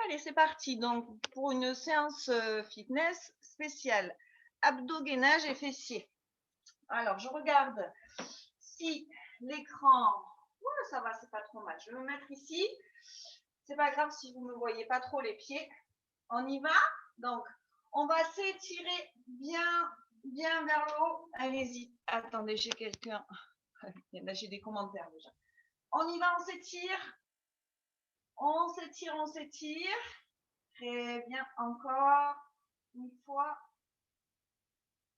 Allez, c'est parti. Donc, pour une séance fitness spéciale, abdos-gainage et fessiers. Alors, je regarde si l'écran... Ouais, ça va, c'est pas trop mal. Je vais me mettre ici. C'est pas grave si vous ne me voyez pas trop les pieds. On y va. Donc, on va s'étirer bien vers le haut. Allez-y. Attendez, j'ai quelqu'un. Là, j'ai des commentaires déjà. On y va, on s'étire. On s'étire, on s'étire. Très bien, encore une fois.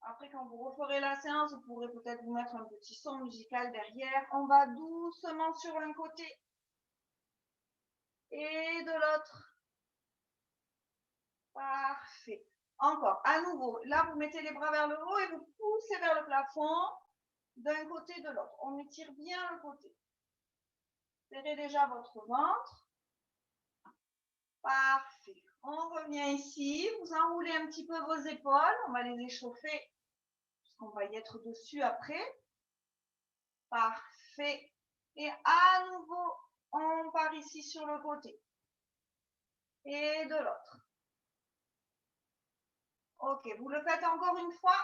Après, quand vous referez la séance, vous pourrez peut-être vous mettre un petit son musical derrière. On va doucement sur un côté et de l'autre. Parfait. Encore, à nouveau, là, vous mettez les bras vers le haut et vous poussez vers le plafond d'un côté et de l'autre. On étire bien le côté. Serrez déjà votre ventre. Parfait. On revient ici. Vous enroulez un petit peu vos épaules. On va les échauffer puisqu'on va y être dessus après. Parfait. Et à nouveau, on part ici sur le côté. Et de l'autre. Ok, vous le faites encore une fois,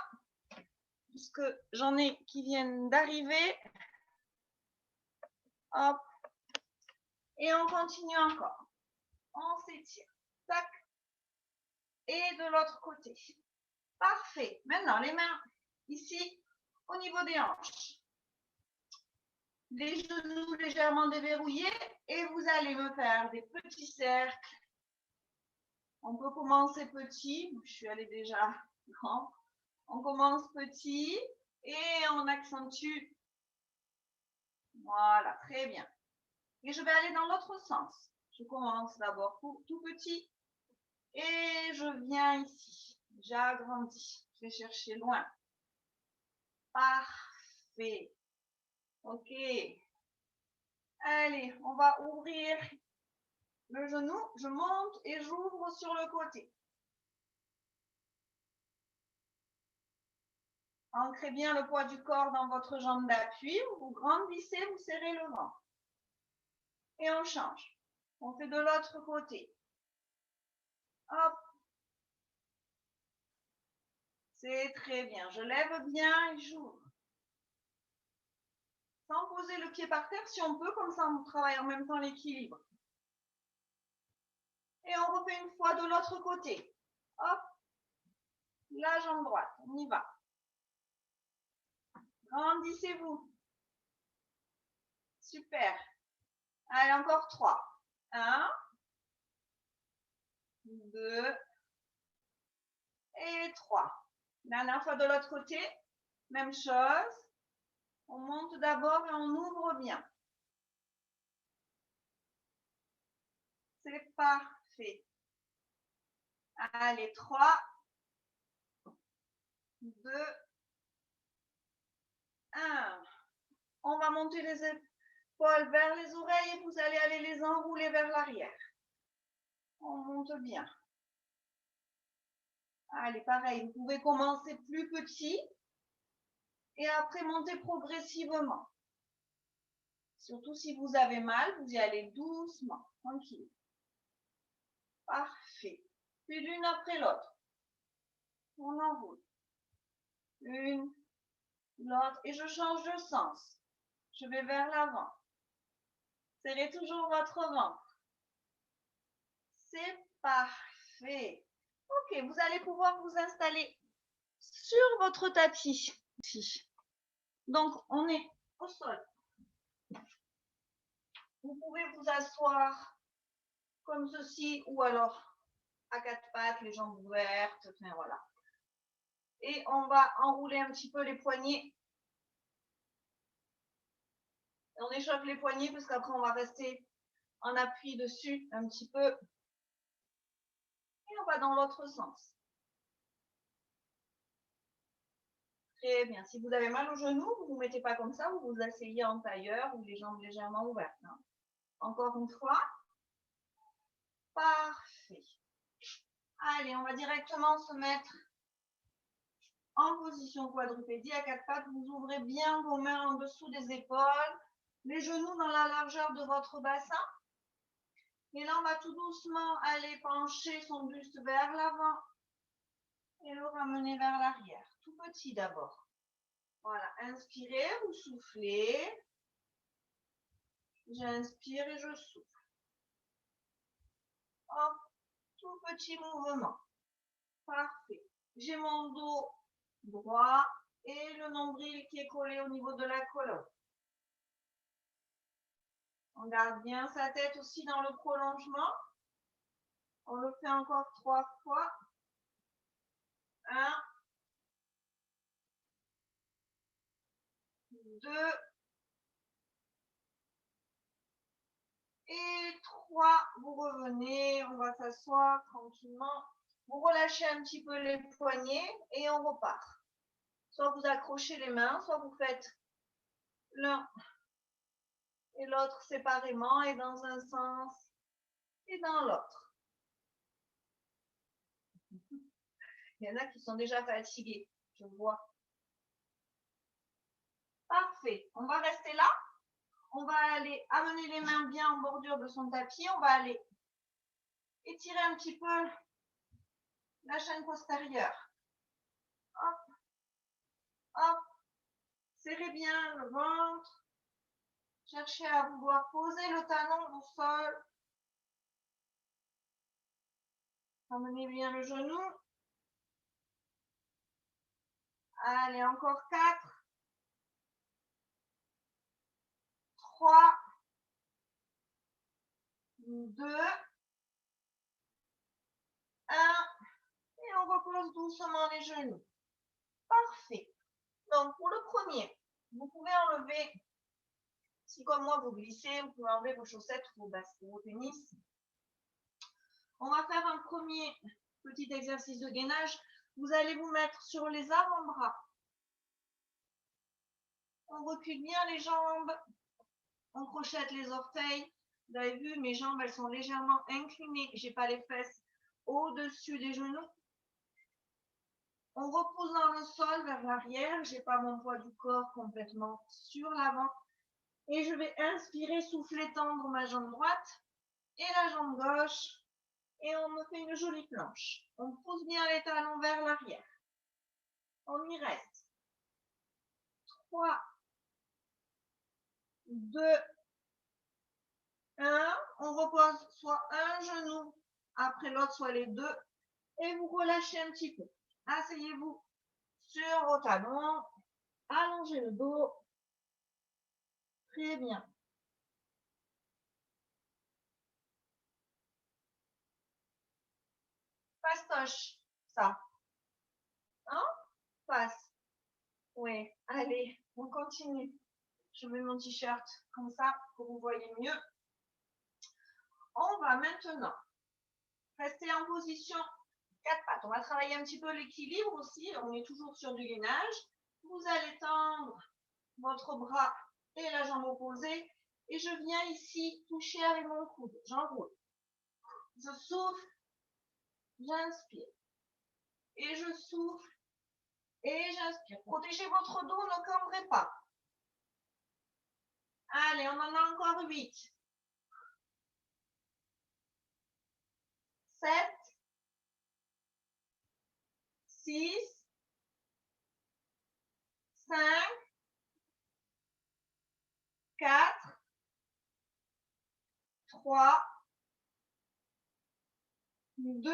puisque j'en ai qui viennent d'arriver. Hop. Et on continue encore. On s'étire. Tac. Et de l'autre côté. Parfait. Maintenant, les mains ici, au niveau des hanches. Les genoux légèrement déverrouillés. Et vous allez me faire des petits cercles. On peut commencer petit. Je suis allée déjà grand. On commence petit et on accentue. Voilà, très bien. Et je vais aller dans l'autre sens. Je commence d'abord tout petit et je viens ici. J'agrandis. Je vais chercher loin. Parfait. Ok. Allez, on va ouvrir le genou. Je monte et j'ouvre sur le côté. Ancrez bien le poids du corps dans votre jambe d'appui. Vous grandissez, vous serrez le ventre. Et on change. On fait de l'autre côté. Hop. C'est très bien. Je lève bien et j'ouvre. Sans poser le pied par terre, si on peut, comme ça on travaille en même temps l'équilibre. Et on refait une fois de l'autre côté. Hop. La jambe droite. On y va. Grandissez-vous. Super. Allez, encore 3. 1, 2 et 3. Dernière fois de l'autre côté. Même chose. On monte d'abord et on ouvre bien. C'est parfait. Allez, 3, 2, 1. On va monter les épaules vers les oreilles et vous allez aller les enrouler vers l'arrière. On monte bien. Allez, pareil, vous pouvez commencer plus petit et après monter progressivement. Surtout si vous avez mal, vous y allez doucement, tranquille. Parfait. Puis l'une après l'autre. On enroule. Une, l'autre. Et je change de sens. Je vais vers l'avant. Serrez toujours votre ventre. C'est parfait. Ok, vous allez pouvoir vous installer sur votre tapis. Donc, on est au sol. Vous pouvez vous asseoir comme ceci ou alors à quatre pattes, les jambes ouvertes. Enfin, voilà. Et on va enrouler un petit peu les poignets. On échauffe les poignets parce qu'après, on va rester en appui dessus un petit peu. Et on va dans l'autre sens. Très bien. Si vous avez mal au genou, vous ne vous mettez pas comme ça, vous vous asseyez en tailleur ou les jambes légèrement ouvertes. Hein. Encore une fois. Parfait. Allez, on va directement se mettre en position quadrupédie à quatre pattes. Vous ouvrez bien vos mains en dessous des épaules, les genoux dans la largeur de votre bassin. Et là, on va tout doucement aller pencher son buste vers l'avant et le ramener vers l'arrière. Tout petit d'abord. Voilà, inspirez, vous soufflez. J'inspire et je souffle. Hop, tout petit mouvement. Parfait. J'ai mon dos droit et le nombril qui est collé au niveau de la colonne. On garde bien sa tête aussi dans le prolongement. On le fait encore 3 fois. 1, 2 et 3. Vous revenez, on va s'asseoir tranquillement. Vous relâchez un petit peu les poignets et on repart. Soit vous accrochez les mains, soit vous faites l'un et l'autre séparément et dans un sens et dans l'autre. Il y en a qui sont déjà fatigués, je vois. Parfait. On va rester là. On va aller amener les mains bien en bordure de son tapis. On va aller étirer un petit peu la chaîne postérieure. Hop, hop. Serrez bien le ventre. Cherchez à vouloir poser le talon au sol. Amenez bien le genou. Allez, encore 4, 3, 2, 1. Et on repose doucement les genoux. Parfait. Donc, pour le premier, vous pouvez enlever, si comme moi vous glissez, vous pouvez enlever vos chaussettes ou vos baskets, vos tennis. On va faire un premier petit exercice de gainage. Vous allez vous mettre sur les avant-bras. On recule bien les jambes. On crochette les orteils. Vous avez vu, mes jambes, elles sont légèrement inclinées. Je n'ai pas les fesses au-dessus des genoux. On repose dans le sol vers l'arrière. Je n'ai pas mon poids du corps complètement sur l'avant. Et je vais inspirer, souffler, tendre ma jambe droite et la jambe gauche. Et on me fait une jolie planche. On pousse bien les talons vers l'arrière. On y reste. 3, 2, 1. On repose soit un genou après l'autre, soit les deux. Et vous relâchez un petit peu. Asseyez-vous sur vos talons. Allongez le dos. Très bien. Fastoche, ça. Hein? Passe. Oui, allez, on continue. Je mets mon t-shirt comme ça pour que vous voyez mieux. On va maintenant rester en position 4 pattes. On va travailler un petit peu l'équilibre aussi. On est toujours sur du gainage. Vous allez tendre votre bras et la jambe opposée. Et je viens ici toucher avec mon coude. J'enroule. Je souffle. J'inspire. Et je souffle. Et j'inspire. Protégez votre dos, ne cambrez pas. Allez, on en a encore 8. 7. 6. 5. 4. 3. 2.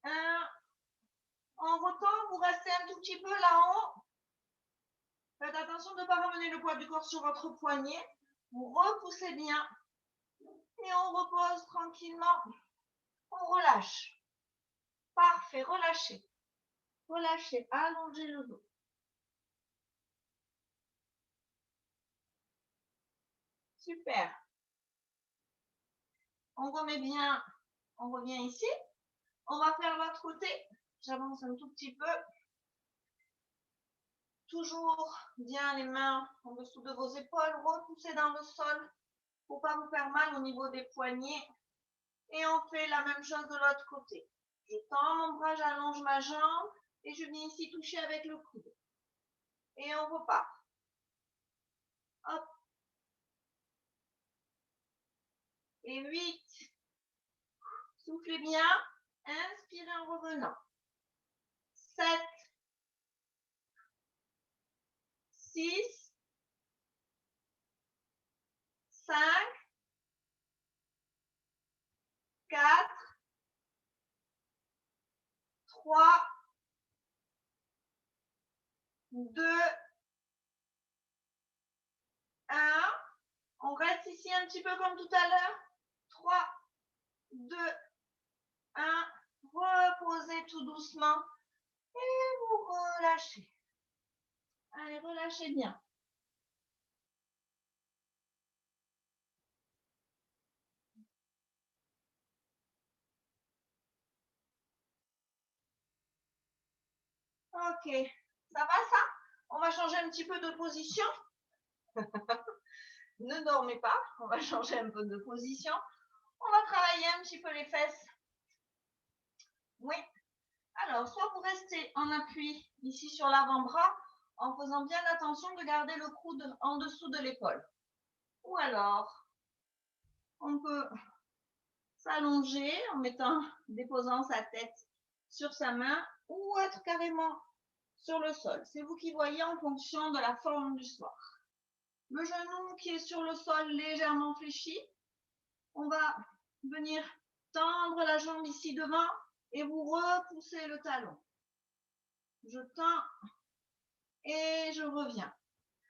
1. En retombe, vous restez un tout petit peu là-haut. Faites attention de ne pas ramener le poids du corps sur votre poignet. Vous repoussez bien. Et on repose tranquillement. On relâche. Parfait, relâchez. Relâchez, allongez le dos. Super. On remet bien, on revient ici. On va faire l'autre côté. J'avance un tout petit peu. Toujours bien les mains en dessous de vos épaules. Repoussez dans le sol pour ne pas vous faire mal au niveau des poignets. Et on fait la même chose de l'autre côté. Je tends mon bras, j'allonge ma jambe et je viens ici toucher avec le coude. Et on repart. Hop. et 8. Soufflez bien. Inspirez en revenant. 7, 6, 5, 4, 3, 2, 1. On reste ici un petit peu comme tout à l'heure. 3, 2, 1. Reposez tout doucement et vous relâchez. Allez, relâchez bien. Ok, ça va ça? On va changer un petit peu de position. Ne dormez pas, on va changer un peu de position. On va travailler un petit peu les fesses. Oui. Alors, soit vous restez en appui ici sur l'avant-bras en faisant bien attention de garder le coude en dessous de l'épaule. Ou alors, on peut s'allonger en déposant sa tête sur sa main ou être carrément sur le sol. C'est vous qui voyez en fonction de la forme du soir. Le genou qui est sur le sol légèrement fléchi. On va venir tendre la jambe ici devant et vous repoussez le talon. Je tends et je reviens.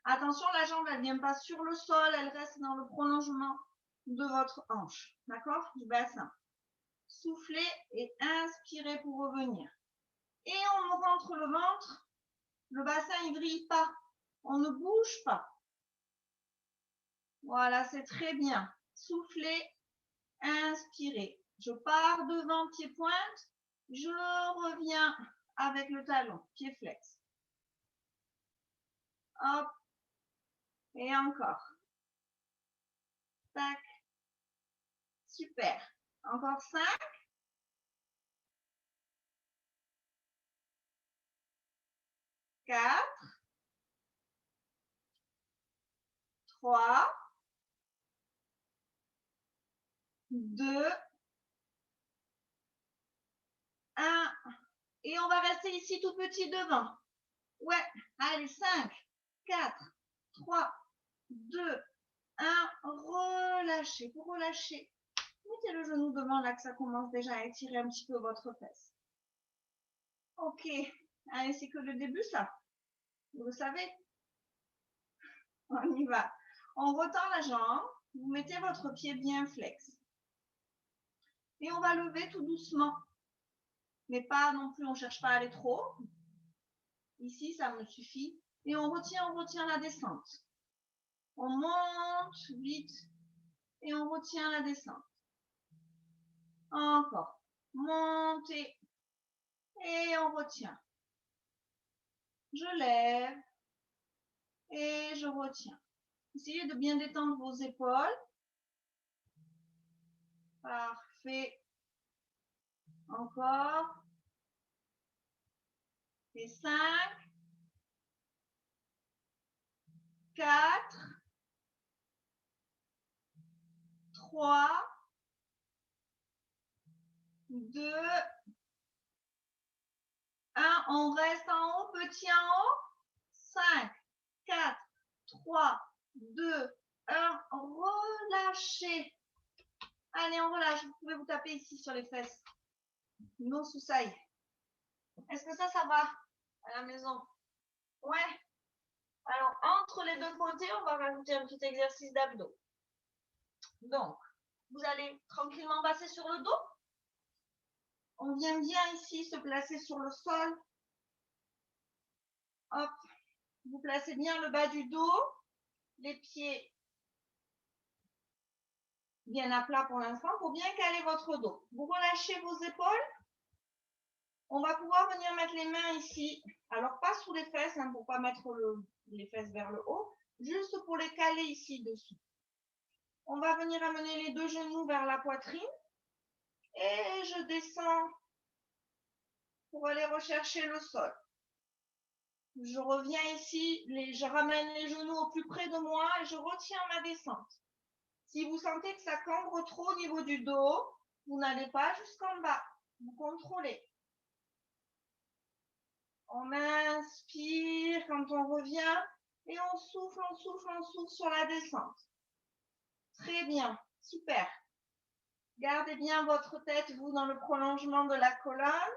Attention, la jambe, elle ne vient pas sur le sol, elle reste dans le prolongement de votre hanche, d'accord, du bassin. Soufflez et inspirez pour revenir. Et on rentre le ventre, le bassin, il ne vrille pas, on ne bouge pas. Voilà, c'est très bien. Soufflez, inspirez. Je pars devant, pied pointe, je reviens avec le talon, pied flex. Hop, et encore. Tac. Super. Encore 5. 4. 3. 2. 1. Et on va rester ici tout petit devant. Ouais, allez, 5, 4, 3, 2, 1. Relâchez. Pour relâcher, mettez le genou devant là que ça commence déjà à étirer un petit peu votre fesse. Ok, allez, c'est que le début ça. Vous le savez. On y va. On retend la jambe. Vous mettez votre pied bien flex. Et on va lever tout doucement. Mais pas non plus, on ne cherche pas à aller trop. Ici, ça me suffit. Et on retient la descente. On monte vite et on retient la descente. Encore. Montez et on retient. Je lève et je retiens. Essayez de bien détendre vos épaules. Parfait. Encore. Et 5, 4, 3, 2, 1. On reste en haut, petit en haut. 5, 4, 3, 2, 1. Relâchez. Allez, on relâche. Vous pouvez vous taper ici sur les fesses. Non sous saille. Est-ce que ça va à la maison? Ouais. Alors, entre les deux côtés, on va rajouter un petit exercice d'abdos. Donc, vous allez tranquillement passer sur le dos. On vient bien ici se placer sur le sol. Hop. Vous placez bien le bas du dos. Les pieds bien à plat pour l'instant pour bien caler votre dos. Vous relâchez vos épaules. On va pouvoir venir mettre les mains ici. Alors, pas sous les fesses, hein, pour ne pas mettre les fesses vers le haut. Juste pour les caler ici dessous. On va venir amener les deux genoux vers la poitrine. Et je descends pour aller rechercher le sol. Je reviens ici, je ramène les genoux au plus près de moi et je retiens ma descente. Si vous sentez que ça cambre trop au niveau du dos, vous n'allez pas jusqu'en bas. Vous contrôlez. On inspire quand on revient et on souffle, on souffle, on souffle sur la descente. Très bien, super. Gardez bien votre tête, vous, dans le prolongement de la colonne.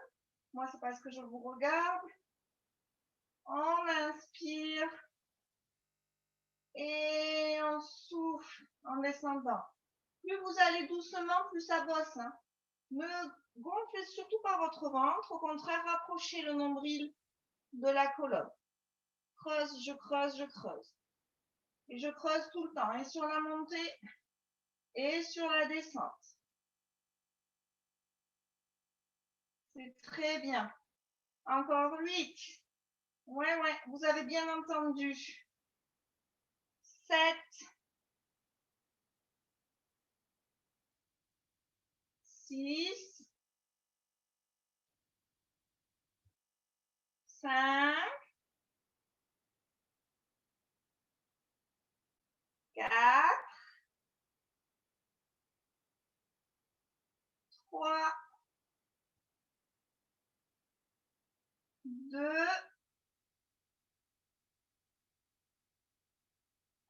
Moi, c'est parce que je vous regarde. On inspire et on souffle en descendant. Plus vous allez doucement, plus ça bosse. Hein. Ne gonflez surtout pas votre ventre. Au contraire, rapprochez le nombril de la colonne. Creuse, je creuse, je creuse. Et je creuse tout le temps. Et sur la montée et sur la descente. C'est très bien. Encore 8. Ouais, vous avez bien entendu. 7. 6. 5. 4. 3. 2.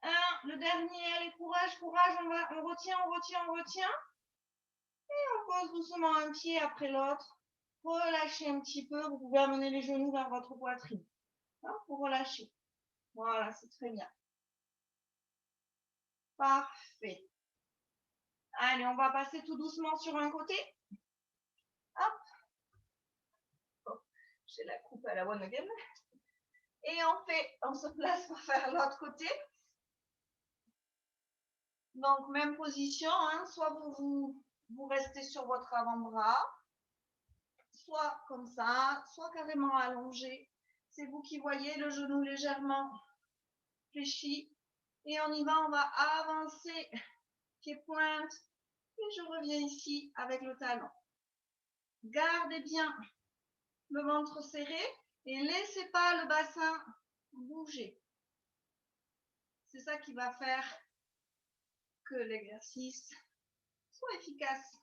1. Le dernier, allez, courage, courage. On retient, on retient, on retient. Et on pose doucement un pied après l'autre. Relâchez un petit peu. Vous pouvez amener les genoux vers votre poitrine. Hein, pour relâcher. Voilà, c'est très bien. Parfait. Allez, on va passer tout doucement sur un côté. Hop. Oh, j'ai la coupe à la one again. Et on se place pour faire l'autre côté. Donc, même position, hein, soit vous restez sur votre avant-bras, soit comme ça, soit carrément allongé. C'est vous qui voyez le genou légèrement fléchi. Et on y va, on va avancer, pied-pointe. Et je reviens ici avec le talon. Gardez bien le ventre serré et laissez pas le bassin bouger. C'est ça qui va faire que l'exercice soit efficace.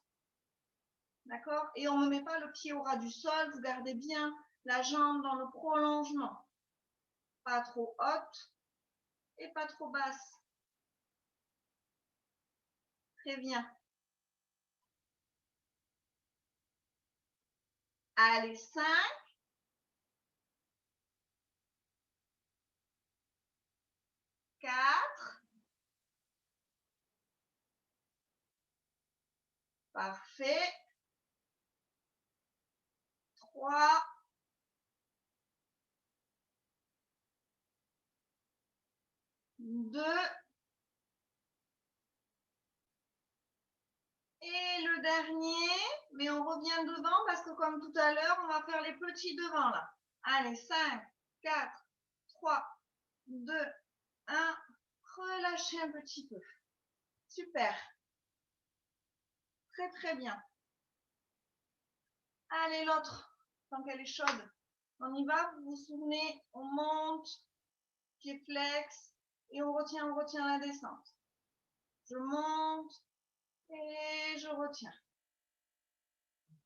D'accord? Et on ne met pas le pied au ras du sol, vous gardez bien la jambe dans le prolongement. Pas trop haute et pas trop basse. Très bien. Allez, 5. 4. Parfait. 3. 2. Et le dernier, mais on revient devant parce que comme tout à l'heure, on va faire les petits devant là. Allez, 5, 4, 3, 2, 1. Relâchez un petit peu. Super. Très, très bien. Allez, l'autre, tant qu'elle est chaude. On y va, vous vous souvenez, on monte, pied flex, et on retient la descente. Je monte et je retiens.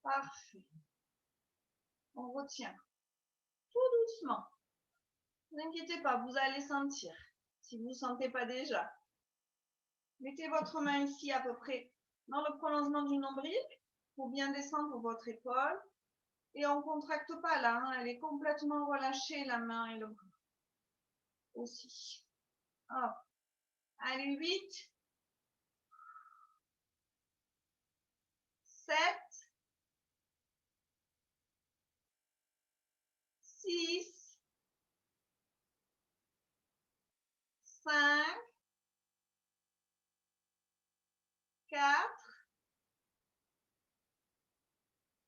Parfait. On retient. Tout doucement. Ne vous inquiétez pas, vous allez sentir. Si vous ne sentez pas déjà. Mettez votre main ici à peu près dans le prolongement du nombril pour bien descendre votre épaule. Et on ne contracte pas là, hein, elle est complètement relâchée, la main et le bras. Aussi. Hop. Allez, 8. 7. 6. 5. 4.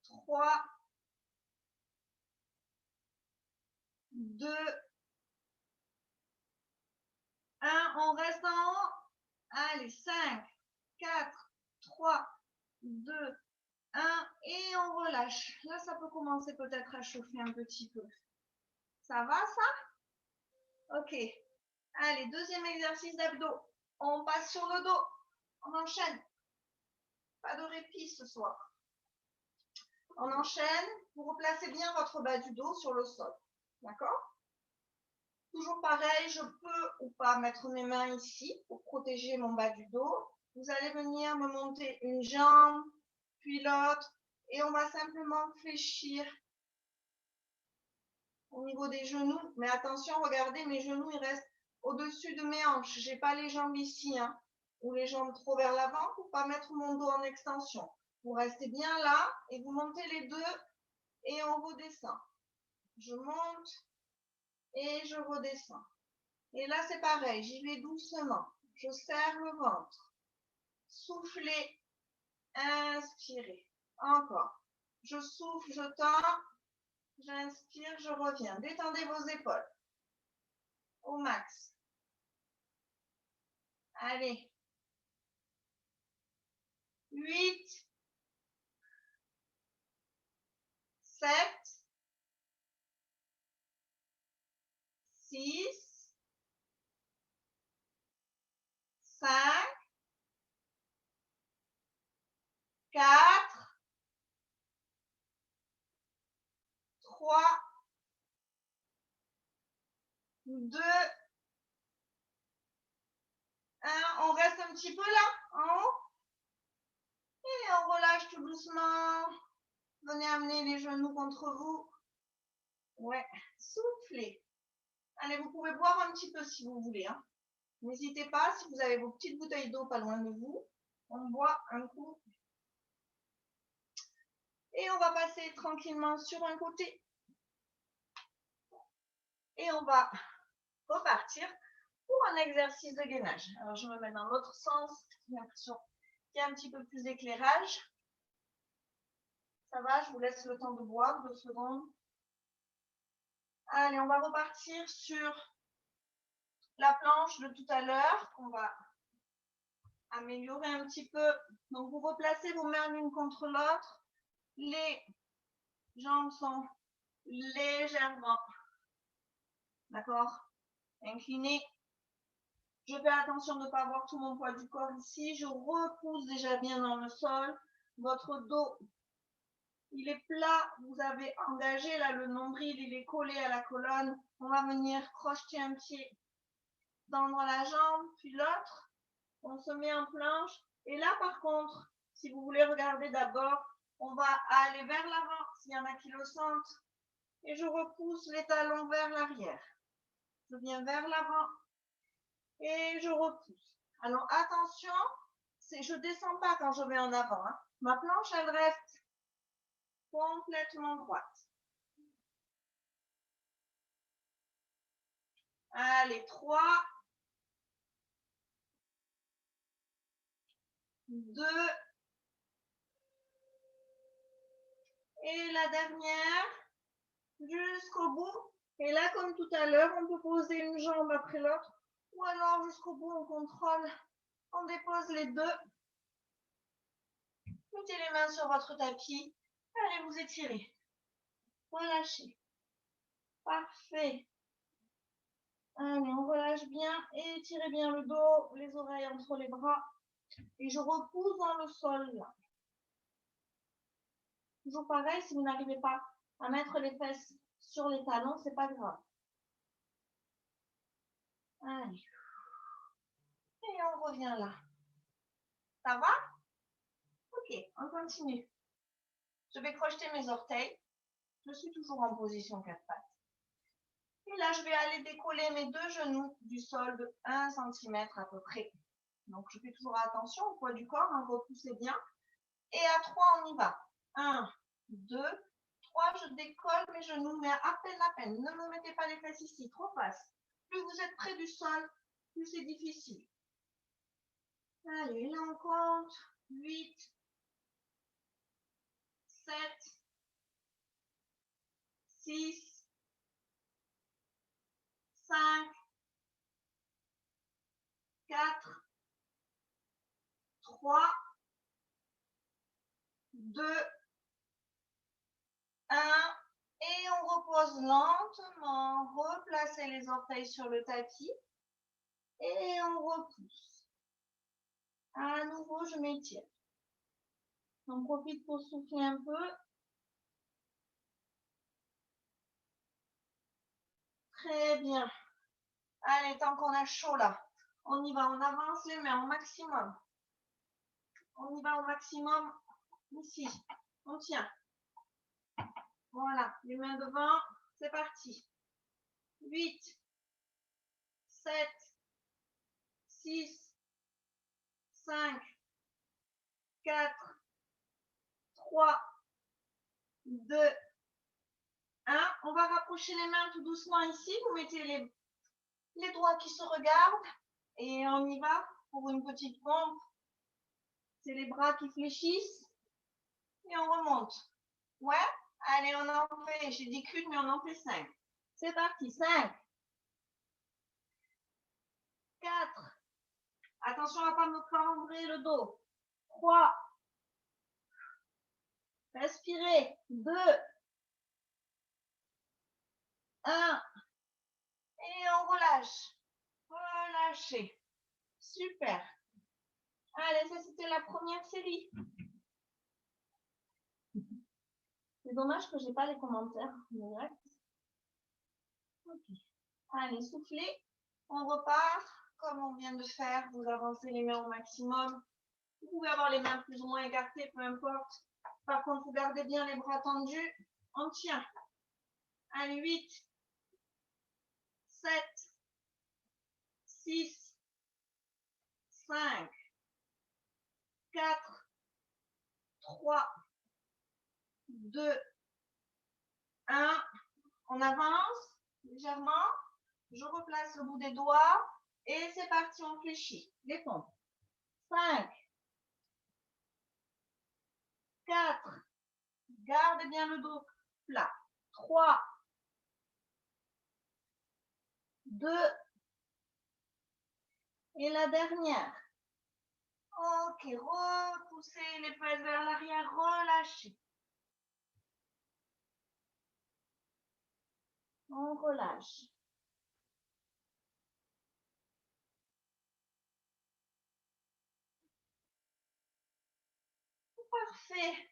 3. 2. 1. On reste en haut. Allez, 5. 4. 3. 2. 1. Et on relâche. Là, ça peut commencer peut-être à chauffer un petit peu. Ça va, ça? Ok. Allez, deuxième exercice d'abdos. On passe sur le dos. On enchaîne. Pas de répit ce soir. On enchaîne. Vous replacez bien votre bas du dos sur le sol. D'accord? Toujours pareil, je peux ou pas mettre mes mains ici pour protéger mon bas du dos. Vous allez venir me monter une jambe, puis l'autre, et on va simplement fléchir au niveau des genoux. Mais attention, regardez, mes genoux, ils restent au-dessus de mes hanches. Je n'ai pas les jambes ici, hein, ou les jambes trop vers l'avant pour ne pas mettre mon dos en extension. Vous restez bien là et vous montez les deux et on redescend. Je monte et je redescends. Et là, c'est pareil, j'y vais doucement. Je serre le ventre. Soufflez, inspirez. Encore. Je souffle, je tends. J'inspire, je reviens. Détendez vos épaules. Au max. Allez. 8, 7, 6, 5, 4, 3, 2, 1. On reste un petit peu là, en haut. Et on relâche tout doucement. Venez amener les genoux contre vous. Ouais, soufflez. Allez, vous pouvez boire un petit peu si vous voulez. Hein. N'hésitez pas, si vous avez vos petites bouteilles d'eau pas loin de vous, on boit un coup. Et on va passer tranquillement sur un côté. Et on va repartir pour un exercice de gainage. Alors, je me mets dans l'autre sens. J'ai l'impression qu'il y a un petit peu plus d'éclairage. Ça va, je vous laisse le temps de boire, 2 secondes. Allez, on va repartir sur la planche de tout à l'heure. On va améliorer un petit peu. Donc, vous replacez vos mains l'une contre l'autre. Les jambes sont légèrement, d'accord, inclinées. Je fais attention de ne pas avoir tout mon poids du corps ici. Je repousse déjà bien dans le sol. Votre dos, il est plat. Vous avez engagé là le nombril, il est collé à la colonne. On va venir crocheter un pied, tendre la jambe, puis l'autre. On se met en planche. Et là, par contre, si vous voulez regarder d'abord, on va aller vers l'avant, s'il y en a qui le sentent. Et je repousse les talons vers l'arrière. Je viens vers l'avant et je repousse. Alors, attention, je ne descends pas quand je vais en avant. Hein. Ma planche, elle reste complètement droite. Allez, 3, 2, et la dernière, jusqu'au bout. Et là, comme tout à l'heure, on peut poser une jambe après l'autre. Ou alors, jusqu'au bout, on contrôle. On dépose les deux. Mettez les mains sur votre tapis. Allez, vous étirez. Relâchez. Parfait. Allez, on relâche bien. Et étirez bien le dos, les oreilles entre les bras. Et je repousse dans le sol. Là. Toujours pareil, si vous n'arrivez pas à mettre les fesses sur les talons, c'est pas grave. Allez. Et on revient là. Ça va? Ok, on continue. Je vais crocheter mes orteils. Je suis toujours en position 4 pattes. Et là, je vais aller décoller mes deux genoux du sol de 1 cm à peu près. Donc, je fais toujours attention au poids du corps, hein, repoussez bien. Et à 3, on y va. 1, 2, 3, je décolle mes genoux, mais à peine. Ne me mettez pas les fesses ici, trop face. Plus vous êtes près du sol, plus c'est difficile. Allez, là on compte. 8, 7, 6, 5, 4, 3, 2, 1. Et on repose lentement. Replacez les orteils sur le tapis. Et on repousse. À nouveau, je m'étire. J'en profite pour souffler un peu. Très bien. Allez, tant qu'on a chaud là, on y va, on avance les mains au maximum. On y va au maximum. Ici, on tient. Voilà, les mains devant, c'est parti. 8, 7, 6, 5, 4, 3, 2, 1. On va rapprocher les mains tout doucement ici. Vous mettez les doigts qui se regardent. Et on y va pour une petite pompe. C'est les bras qui fléchissent. Et on remonte. Ouais? Allez, on en fait. J'ai dit qu'une, mais on en fait 5. C'est parti. 5, 4. Attention à ne pas me cambrer le dos. 3. Respirez. 2, 1. Et on relâche. Relâchez. Super. Allez, ça c'était la première série. C'est dommage que je n'ai pas les commentaires. Okay. Allez, soufflez. On repart. Comme on vient de faire, vous avancez les mains au maximum. Vous pouvez avoir les mains plus ou moins écartées, peu importe. Par contre, vous gardez bien les bras tendus. On tient. Allez, 8, 7, 6, 5, 4, 3, 2, 1. On avance légèrement. Je replace le bout des doigts. Et c'est parti, on fléchit. Les pompes. 5, 4, garde bien le dos plat. 3, 2, et la dernière. Ok, repoussez les fesses vers l'arrière, relâchez. On relâche. Parfait.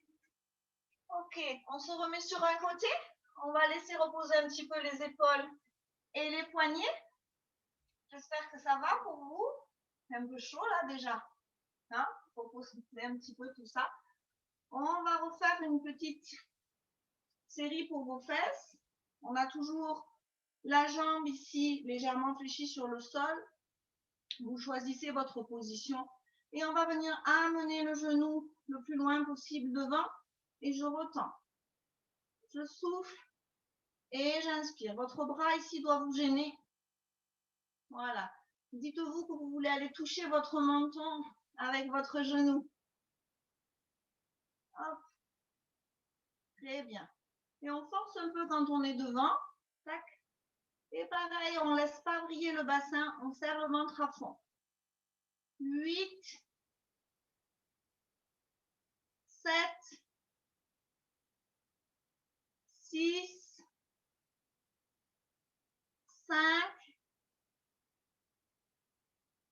Ok, on se remet sur un côté. On va laisser reposer un petit peu les épaules et les poignets. J'espère que ça va pour vous. C'est un peu chaud là déjà. Hein? Faut poser un petit peu tout ça. On va refaire une petite série pour vos fesses. On a toujours la jambe ici légèrement fléchie sur le sol. Vous choisissez votre position et on va venir amener le genou le plus loin possible devant et je retends. Je souffle et j'inspire. Votre bras ici doit vous gêner. Voilà. Dites-vous que vous voulez aller toucher votre menton avec votre genou. Hop. Très bien. Et on force un peu quand on est devant. Tac. Et pareil, on ne laisse pas briller le bassin, on serre le ventre à fond. 8, 7, 6, 5,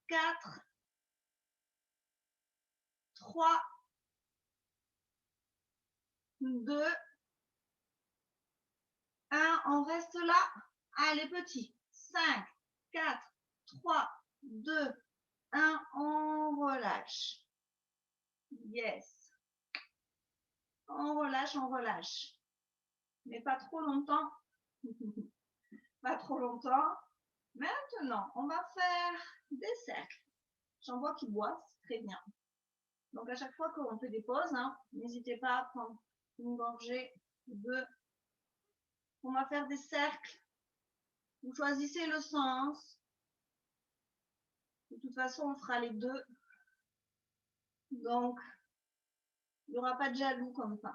4, 3, 2, 1. On reste là. Allez, petit. 5, 4, 3, 2, 1. On relâche. Yes. On relâche, on relâche. Mais pas trop longtemps. Pas trop longtemps. Maintenant, on va faire des cercles. J'en vois qui boivent, c'est très bien. Donc, à chaque fois qu'on fait des pauses, n'hésitez pas à prendre une gorgée de. On va faire des cercles. Vous choisissez le sens. De toute façon, on fera les deux. Donc, il n'y aura pas de jaloux comme ça.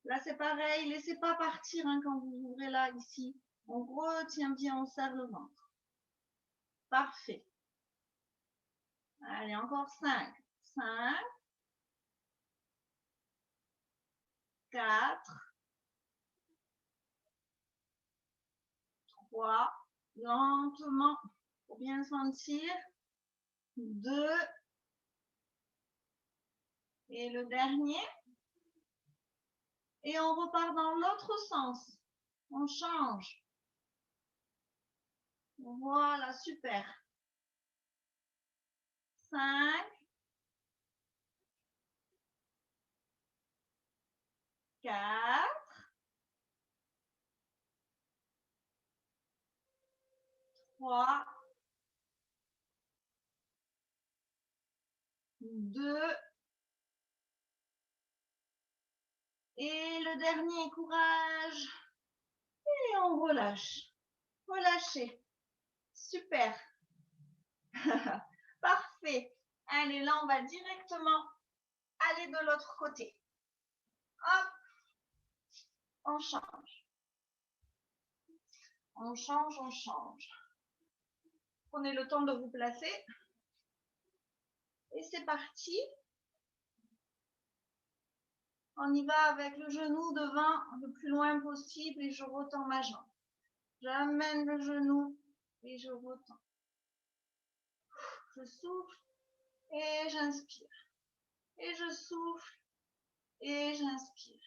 Là, c'est pareil. Laissez pas partir quand vous ouvrez là, ici. On retient bien, on serre le ventre. Parfait. Allez, encore 5. 5. 4. 3. Lentement, pour bien sentir. 2. Et le dernier. Et on repart dans l'autre sens. On change. Voilà, super. 5, 4, 3, 2, et le dernier, courage. Et on relâche. Relâchez. Super. Parfait. Allez, là, on va directement aller de l'autre côté. Hop. On change. On change, on change. Prenez le temps de vous placer. Et c'est parti. On y va avec le genou devant le plus loin possible et je retends ma jambe. J'amène le genou et je retends. Je souffle et j'inspire. Et je souffle et j'inspire.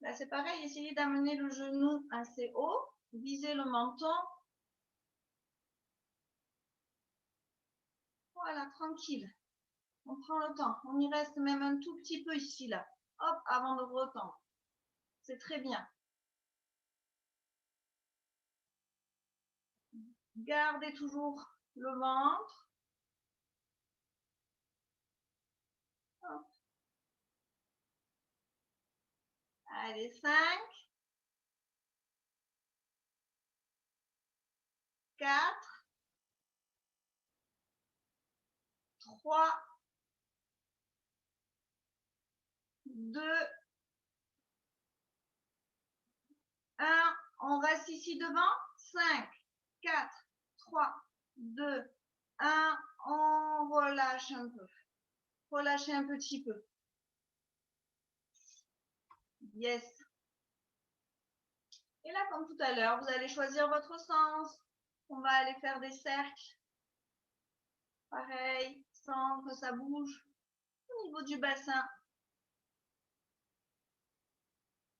Là, c'est pareil, essayez d'amener le genou assez haut, visez le menton. Voilà, tranquille. On prend le temps. On y reste même un tout petit peu ici, là. Hop, avant de retendre. C'est très bien. Gardez toujours le ventre. Hop. Allez, 5, 4, 3, 2, 1. On reste ici devant. 5, 4, 3, 2, 1. On relâche un peu. Relâchez un petit peu. Yes. Et là, comme tout à l'heure, vous allez choisir votre sens. On va aller faire des cercles. Pareil, sans que ça bouge. Au niveau du bassin.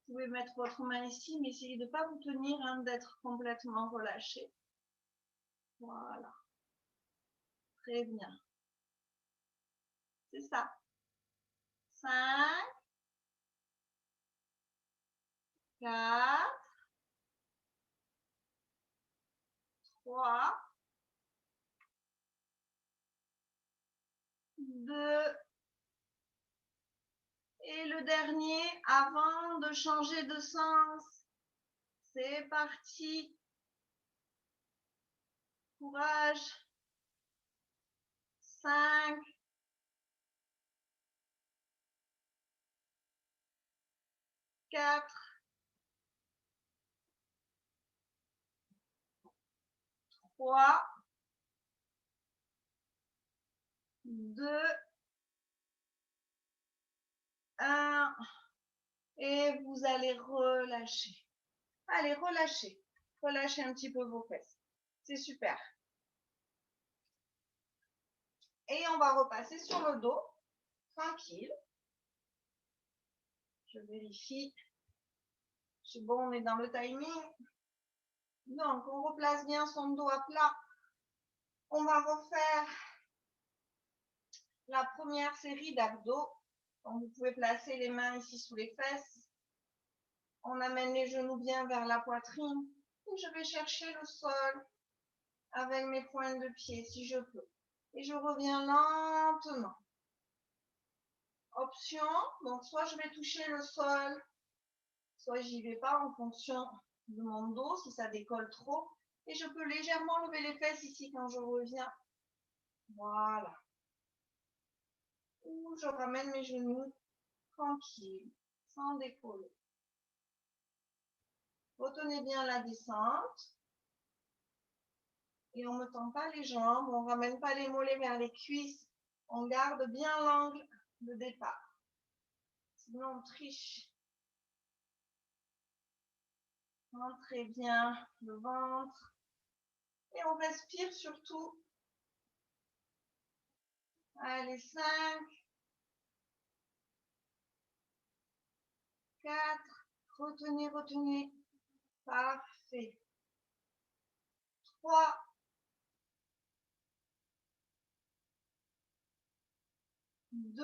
Vous pouvez mettre votre main ici, mais essayez de ne pas vous tenir, hein, d'être complètement relâché. Voilà. Très bien. C'est ça. 5, 4, 3, 2, et le dernier avant de changer de sens. C'est parti. Courage. 5, 4, 3, 2, 1. Et vous allez relâcher. Allez, relâchez. Relâchez un petit peu vos fesses. C'est super. Et on va repasser sur le dos. Tranquille. Je vérifie. C'est bon, on est dans le timing. Donc, on replace bien son dos à plat. On va refaire la première série d'abdos. Donc, vous pouvez placer les mains ici sous les fesses. On amène les genoux bien vers la poitrine. Et je vais chercher le sol avec mes pointes de pied si je peux. Et je reviens lentement. Option, donc soit je vais toucher le sol, soit j'y vais pas en fonction de mon dos si ça décolle trop. Et je peux légèrement lever les fesses ici quand je reviens. Voilà. Ou je ramène mes genoux tranquille, sans décoller. Retenez bien la descente. Et on ne tend pas les jambes, on ne ramène pas les mollets vers les cuisses. On garde bien l'angle de départ. Sinon, on triche. Rentrez bien le ventre. Et on respire surtout. Allez, 5, 4. Retenez, retenez. Parfait. 3. 2.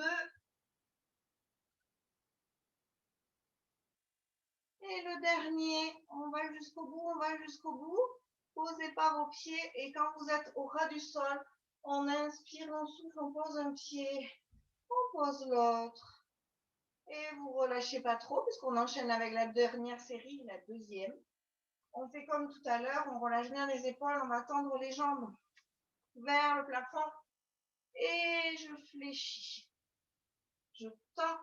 Et le dernier, on va jusqu'au bout, on va jusqu'au bout. Posez pas vos pieds et quand vous êtes au ras du sol, on inspire, on souffle, on pose un pied, on pose l'autre. Et vous relâchez pas trop puisqu'on enchaîne avec la dernière série, la deuxième. On fait comme tout à l'heure, on relâche bien les épaules, on va tendre les jambes vers le plafond. Et je fléchis. Je tends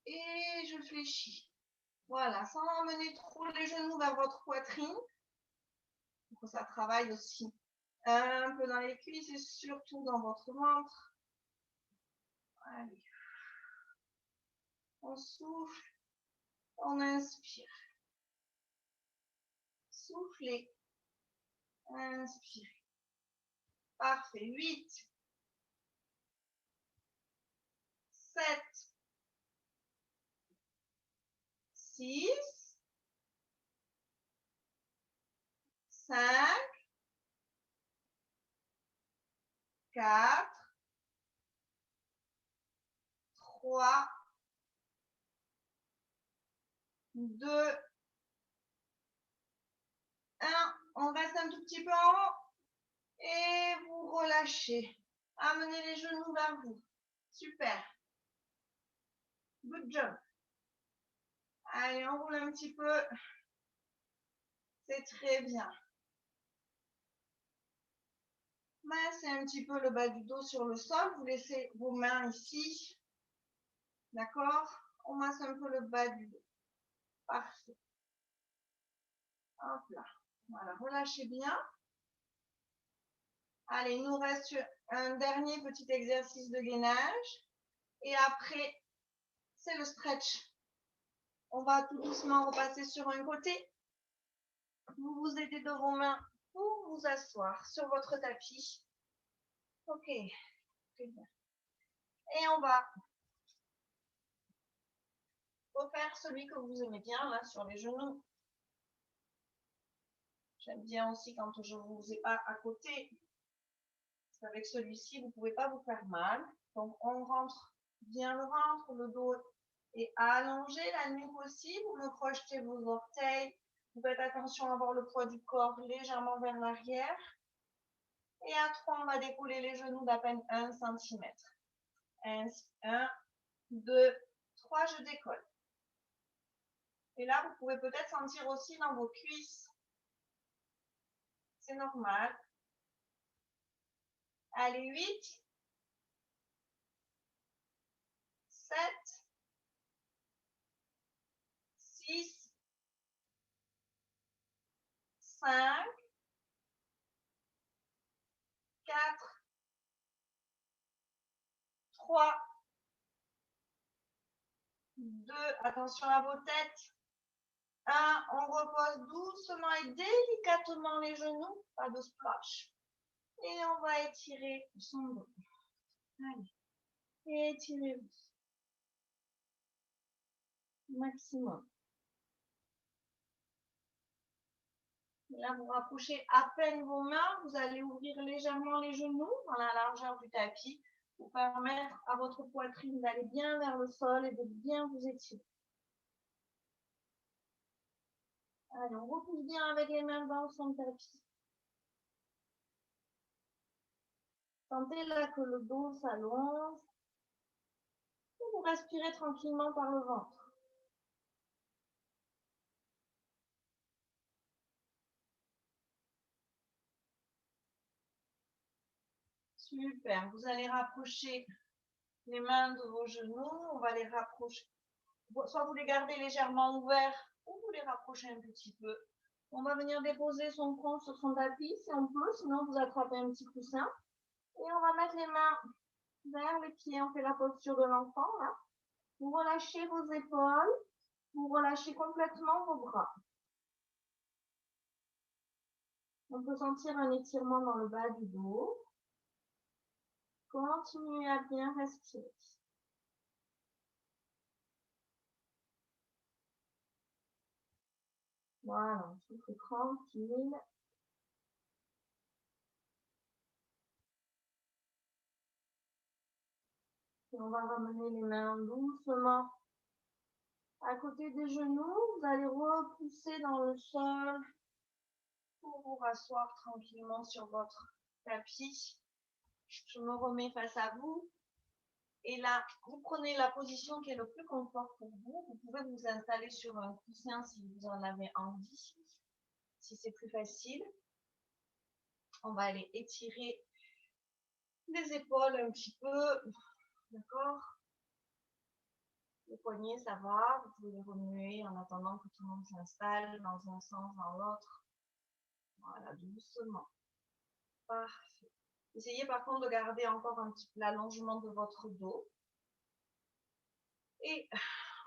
et je fléchis. Voilà, sans emmener trop les genoux vers votre poitrine. Pour que ça travaille aussi un peu dans les cuisses et surtout dans votre ventre. Allez. On souffle, on inspire. Soufflez, inspirez. Parfait. 8, 7, 6, 5, 4, 3, 2, 1. On reste un tout petit peu en haut et vous relâchez. Amenez les genoux vers vous. Super. Good job. Allez, on roule un petit peu. C'est très bien. Massez un petit peu le bas du dos sur le sol. Vous laissez vos mains ici. D'accord? On masse un peu le bas du dos. Parfait. Hop là. Voilà, relâchez bien. Allez, il nous reste un dernier petit exercice de gainage. Et après, c'est le stretch. On va tout doucement repasser sur un côté. Vous vous aidez de vos mains pour vous asseoir sur votre tapis. Ok. Très bien. Et on va refaire celui que vous aimez bien, là, sur les genoux. J'aime bien aussi quand je ne vous ai pas à côté. Avec celui-ci, vous ne pouvez pas vous faire mal. Donc, on rentre bien le ventre, le dos est allongé, la nuque aussi. Vous me projetez vos orteils. Vous faites attention à avoir le poids du corps légèrement vers l'arrière. Et à 3, on va décoller les genoux d'à peine 1 cm. 1, 2, 3, je décolle. Et là, vous pouvez peut-être sentir aussi dans vos cuisses. C'est normal. Allez, 8, 7, 6, 5, 4, 3, 2, attention à vos têtes. 1, on repose doucement et délicatement les genoux, pas de splash. Et on va étirer son dos. Allez, étirez-vous. Maximum. Là, vous rapprochez à peine vos mains, vous allez ouvrir légèrement les genoux dans la largeur du tapis pour permettre à votre poitrine d'aller bien vers le sol et de bien vous étirer. Allez, on repousse bien avec les mains dans son tapis. Sentez là que le dos s'allonge. Et vous respirez tranquillement par le ventre. Super. Vous allez rapprocher les mains de vos genoux. On va les rapprocher. Soit vous les gardez légèrement ouverts ou vous les rapprochez un petit peu. On va venir déposer son front sur son tapis si on peut. Sinon, vous attrapez un petit coussin. Et on va mettre les mains vers les pieds. On fait la posture de l'enfant, là. Vous relâchez vos épaules. Vous relâchez complètement vos bras. On peut sentir un étirement dans le bas du dos. Continuez à bien respirer. Voilà, souffle tranquille. Et on va ramener les mains doucement à côté des genoux. Vous allez repousser dans le sol pour vous rasseoir tranquillement sur votre tapis. Je me remets face à vous. Et là, vous prenez la position qui est le plus confort pour vous. Vous pouvez vous installer sur un coussin si vous en avez envie, si c'est plus facile. On va aller étirer les épaules un petit peu, d'accord? Les poignets, ça va. Vous pouvez les remuer en attendant que tout le monde s'installe dans un sens, dans l'autre. Voilà, doucement. Parfait. Essayez par contre de garder encore un petit peu l'allongement de votre dos. Et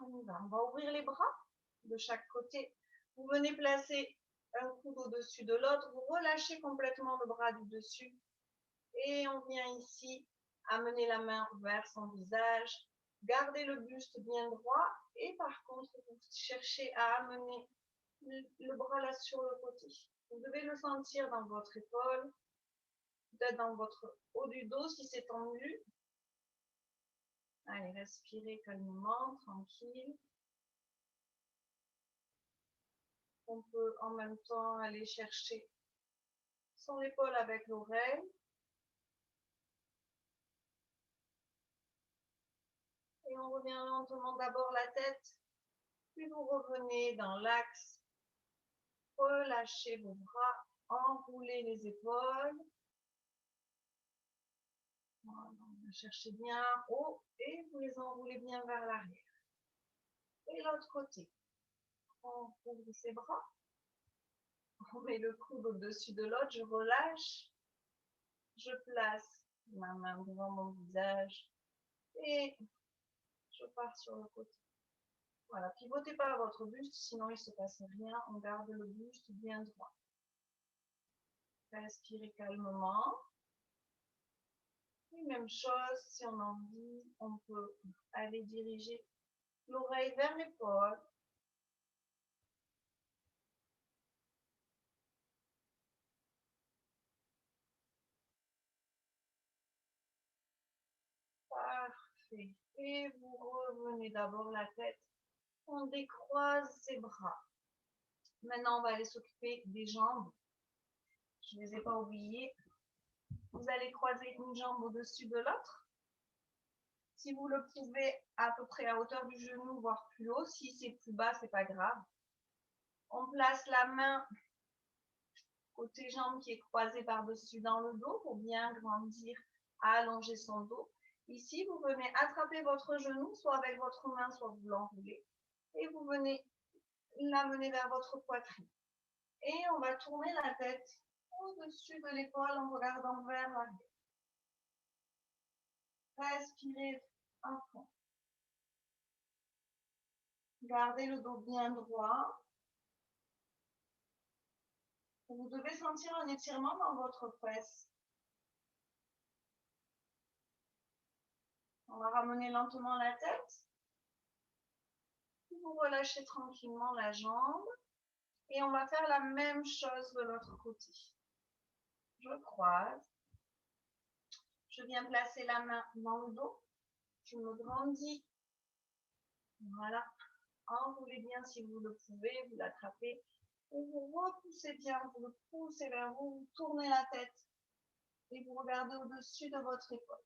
on va ouvrir les bras de chaque côté. Vous venez placer un coude au-dessus de l'autre. Vous relâchez complètement le bras du dessus. Et on vient ici amener la main vers son visage. Gardez le buste bien droit. Et par contre, vous cherchez à amener le bras là sur le côté. Vous devez le sentir dans votre épaule, peut-être dans votre haut du dos si c'est tendu. Allez, respirez calmement, tranquille. On peut en même temps aller chercher son épaule avec l'oreille. Et on revient lentement d'abord la tête, puis vous revenez dans l'axe. Relâchez vos bras, enroulez les épaules. Voilà, cherchez bien haut et vous les enroulez bien vers l'arrière. Et l'autre côté, on ouvre ses bras. On met le coude au-dessus de l'autre, je relâche. Je place ma main devant mon visage et je pars sur le côté. Voilà, pivotez pas votre buste, sinon il ne se passe rien. On garde le buste bien droit. Respirez calmement. Et même chose, si on a envie, on peut aller diriger l'oreille vers l'épaule. Parfait. Et vous revenez d'abord la tête. On décroise ses bras. Maintenant, on va aller s'occuper des jambes. Je ne les ai pas oubliées. Vous allez croiser une jambe au-dessus de l'autre. Si vous le pouvez, à peu près à hauteur du genou, voire plus haut. Si c'est plus bas, c'est pas grave. On place la main côté jambe qui est croisée par-dessus dans le dos pour bien grandir, allonger son dos. Ici, vous venez attraper votre genou, soit avec votre main, soit vous l'enroulez. Et vous venez l'amener vers votre poitrine. Et on va tourner la tête au-dessus de l'épaule en regardant vers l'arrière. Respirez à fond. Gardez le dos bien droit. Vous devez sentir un étirement dans votre fesse. On va ramener lentement la tête. Vous relâchez tranquillement la jambe. Et on va faire la même chose de l'autre côté. Je croise. Je viens placer la main dans le dos. Je me grandis. Voilà. Enroulez bien si vous le pouvez. Vous l'attrapez. Et vous repoussez bien. Vous le poussez vers vous. Vous tournez la tête. Et vous regardez au-dessus de votre épaule.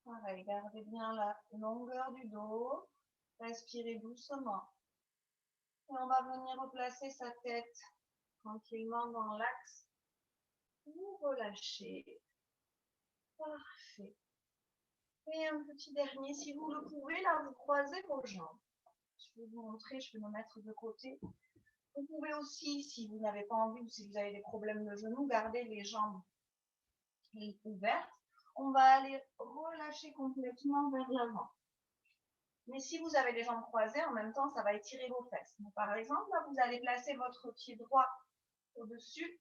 Pareil, gardez bien la longueur du dos. Respirez doucement. Et on va venir replacer sa tête tranquillement dans l'axe. Vous relâchez. Parfait. Et un petit dernier, si vous le pouvez, là, vous croisez vos jambes. Je vais vous montrer, je vais me mettre de côté. Vous pouvez aussi, si vous n'avez pas envie ou si vous avez des problèmes de genoux, garder les jambes ouvertes. On va aller relâcher complètement vers l'avant. Mais si vous avez les jambes croisées, en même temps, ça va étirer vos fesses. Donc, par exemple, là, vous allez placer votre pied droit au-dessus.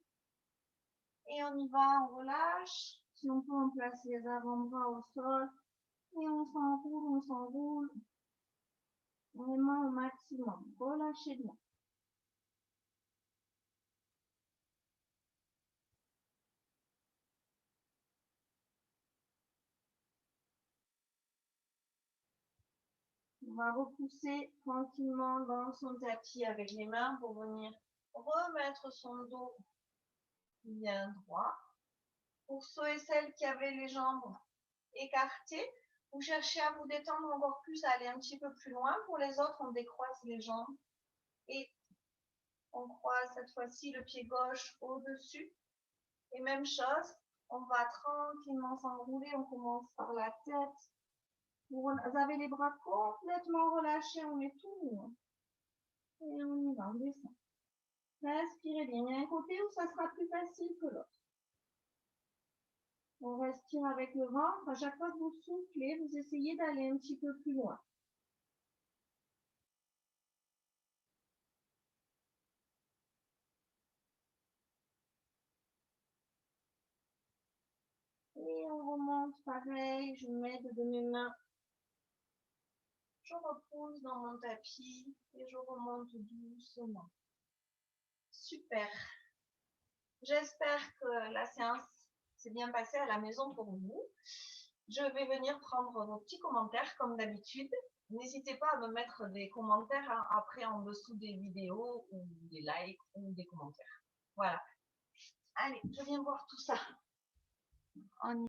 Et on y va, on relâche. Si on peut, on place les avant-bras au sol. Et on s'enroule. Vraiment au maximum. Relâchez bien. On va repousser tranquillement dans son tapis avec les mains pour venir remettre son dos bien droit. Pour ceux et celles qui avaient les jambes écartées, vous cherchez à vous détendre encore plus, à aller un petit peu plus loin. Pour les autres, on décroise les jambes et on croise cette fois-ci le pied gauche au-dessus. Et même chose, on va tranquillement s'enrouler. On commence par la tête. Vous avez les bras complètement relâchés, on met tout mou. Et on y va, on descend. Respirez bien. Il y a un côté où ça sera plus facile que l'autre. On respire avec le ventre. À chaque fois que vous soufflez, vous essayez d'aller un petit peu plus loin. Et on remonte pareil. Je m'aide de mes mains. Je repose dans mon tapis et je remonte doucement. Super. J'espère que la séance s'est bien passée à la maison pour vous. Je vais venir prendre vos petits commentaires comme d'habitude. N'hésitez pas à me mettre des commentaires après en dessous des vidéos ou des likes ou des commentaires. Voilà. Allez, je viens voir tout ça.